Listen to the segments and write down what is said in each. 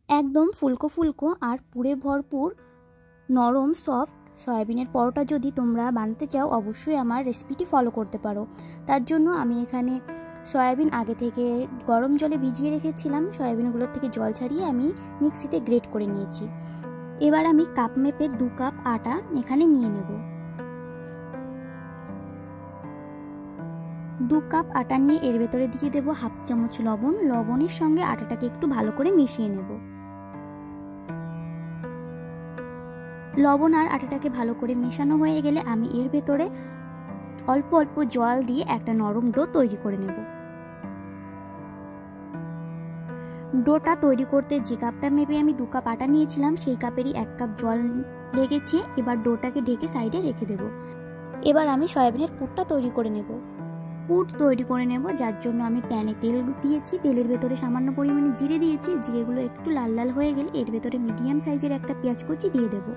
একদম ফুলকো ফুলকো আর পুরে ভরপুর নরম সফট সয়াবিনের পরোটা যদি তোমরা বানাতে চাও অবশ্যই আমার রেসিপিটি ফলো করতে পারো। তার জন্য আমি এখানে সয়াবিন আগে থেকে গরম জলে ভিজিয়ে রেখেছিলাম। সয়াবিনগুলোর থেকে জল ছাড়িয়ে আমি মিক্সিতে গ্রেট করে নিয়েছি। এবার আমি কাপ মেপে 2 কাপ আটা এখানে নিয়ে নেব। 2 কাপ আটা নিয়ে এর ভেতরে দিয়ে দেব হাফ চামচ লবণ। লবণের সঙ্গে আটাটাকে একটু ভালো করে মিশিয়ে নেব। লবণ আর আটাটাকে ভালো করে মেশানো হয়ে গেলে আমি এর ভেতরে অল্প অল্প জল দিয়ে একটা নরম ডো তৈরি করে নেব। ডোটা তৈরি করতে যে কাপটা মেপে আমি 2 কাপ আটা নিয়েছিলাম সেই কাপেরই 1 কাপ জল লেগেছে। এবার ডোটাকে ঢেকে সাইডে রেখে দেব। এবার আমি সয়াবিনের পুরটা তৈরি করে নেব। পুর তৈরি করে নেব, যার জন্য আমি প্যানে তেল দিয়েছি। তেলের ভেতরে সামান্য পরিমাণে জিরে দিয়েছি। জিরেগুলো একটু লাল লাল হয়ে গেলে এর ভেতরে মিডিয়াম সাইজের একটা পেঁয়াজ কুচি দিয়ে দেব।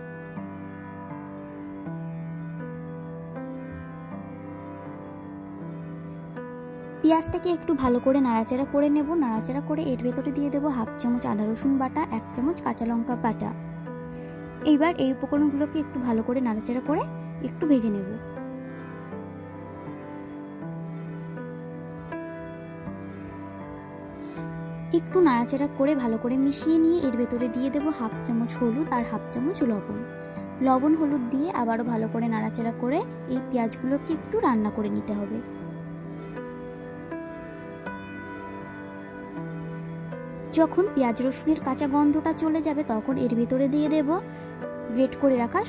পেঁয়াজটাকে একটু ভালো করে নাড়াচাড়া করে নেব। নাড়াচাড়া করে এর ভেতরে দিয়ে দেব হাফ চামচ আদা রসুন বাটা, 1 চামচ কাঁচা লঙ্কা বাটা। এইবার এই উপকরণগুলোকে একটু ভালো করে নাড়াচাড়া করে একটু ভেজে নেব। একটু নাড়াচাড়া করে ভালো করে মিশিয়ে নিয়ে এর ভেতরে দিয়ে দেব হাফ চামচ হলুদ আর হাফ চামচ লবণ। লবণ হলুদ দিয়ে আবারও ভালো করে নাড়াচাড়া করে এই পেঁয়াজগুলোকে একটু রান্না করে নিতে হবে। যখন পেঁয়াজ রসুনের কাঁচা গন্ধটা চলে যাবে তখন এর ভেতরে দিয়ে দেব গ্রেট করে রাখা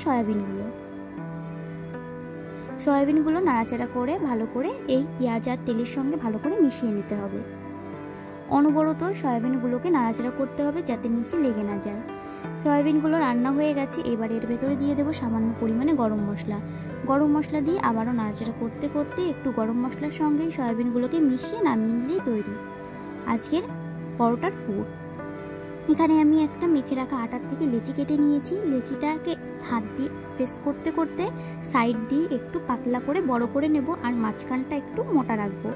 সয়াবিনগুলো নাড়াচাড়া করে ভালো করে এই পেঁয়াজ আর তেলের সঙ্গে ভালো করে মিশিয়ে নিতে হবে। অনবরত সয়াবিনগুলোকে নাড়াচাড়া করতে হবে যাতে নিচে লেগে না যায়। সয়াবিনগুলো রান্না হয়ে গেছে। এবার এর ভেতরে দিয়ে দেবো সামান্য পরিমাণে গরম মশলা। গরম মশলা দিয়ে আবারও নাড়াচাড়া করতে করতে একটু গরম মশলার সঙ্গেই সয়াবিনগুলোকে মিশিয়ে নামিয়ে নিলেই তৈরি আজকের পরোটার পুর। এখানে আমি একটা মেখে রাখা আটার থেকে লেচি কেটে নিয়েছি। লেচিটাকে হাত দিয়ে প্রেস করতে করতে সাইড দিয়ে একটু পাতলা করে বড় করে নেব আর মাঝখানটা একটু মোটা রাখবো।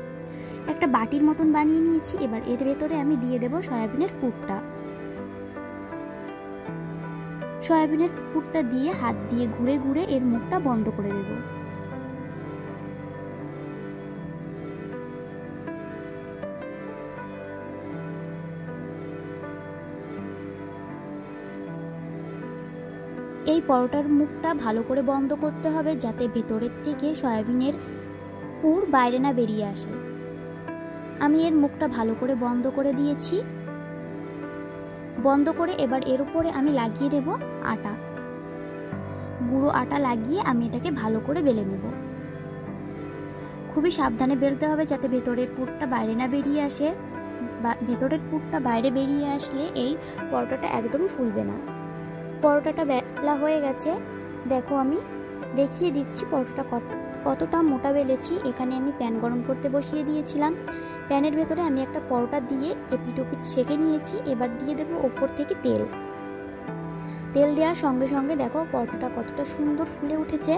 একটা বাটির মতন বানিয়ে নিয়েছি। এবার এর ভেতরে আমি দিয়ে দেব সয়াবিনের পুরটা। সয়াবিনের পুরটা দিয়ে হাত দিয়ে ঘুরে ঘুরে এর মুখটা বন্ধ করে দেব। এই পরোটার মুখটা ভালো করে বন্ধ করতে হবে যাতে ভেতরের থেকে সয়াবিনের পুর বাইরে না বেরিয়ে আসে। আমি এর মুখটা ভালো করে বন্ধ করে দিয়েছি। বন্ধ করে এবার এর উপরে আমি লাগিয়ে দেব আটা। গুঁড়ো আটা লাগিয়ে আমি এটাকে ভালো করে বেলে নেব। খুবই সাবধানে বেলতে হবে যাতে ভেতরের পুরটা বাইরে না বেরিয়ে আসে। ভেতরের পুরটা বাইরে বেরিয়ে আসলে এই পরোটাটা একদমই ফুলবে না। পরোটাটা বেলা হয়ে গেছে, দেখো আমি দেখিয়ে দিচ্ছি পরোটাটা কতটা মোটা বেলেছি। এখানে আমি প্যান গরম করতে বসিয়ে দিয়েছিলাম। প্যানের ভেতরে আমি একটা পরোটা দিয়ে এপিট ওপিট সেঁকে নিয়েছি। এবার দিয়ে দেবো ওপর থেকে তেল। তেল দেওয়ার সঙ্গে সঙ্গে দেখো পরোটাটা কতটা সুন্দর ফুলে উঠেছে।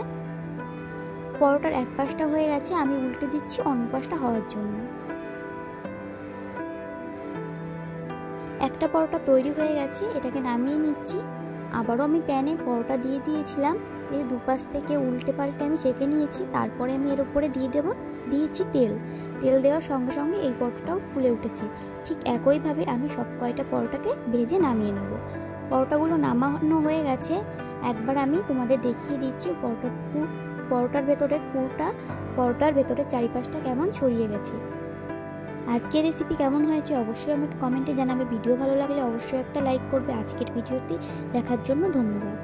পরোটার এক পাশটা হয়ে গেছে, আমি উল্টে দিচ্ছি অন্য পাশটা হওয়ার জন্য। একটা পরোটা তৈরি হয়ে গেছে, এটাকে নামিয়ে নিচ্ছি। আবারও আমি প্যানে পরোটা দিয়ে দিয়েছিলাম। এর দুপাশ থেকে উল্টে পাল্টে আমি সেঁকে নিয়েছি। তারপরে আমি এর উপরে দিয়েছি তেল। তেল দেওয়ার সঙ্গে সঙ্গে এই পরোটাটাও ফুলে উঠেছে। ঠিক একইভাবে আমি সব কয়টা পরোটাকে ভেজে নামিয়ে নেব। পরোটাগুলো নামানো হয়ে গেছে। একবার আমি তোমাদের দেখিয়ে দিচ্ছি পরোটার ভেতরের পুরটা পরোটার ভেতরের চারিপাশটা কেমন ছড়িয়ে গেছে। আজকের রেসিপি কেমন হয়েছে অবশ্যই আমাকে কমেন্টে জানাবে। ভিডিও ভালো লাগলে অবশ্যই একটা লাইক করবে। আজকের ভিডিওটি দেখার জন্য ধন্যবাদ।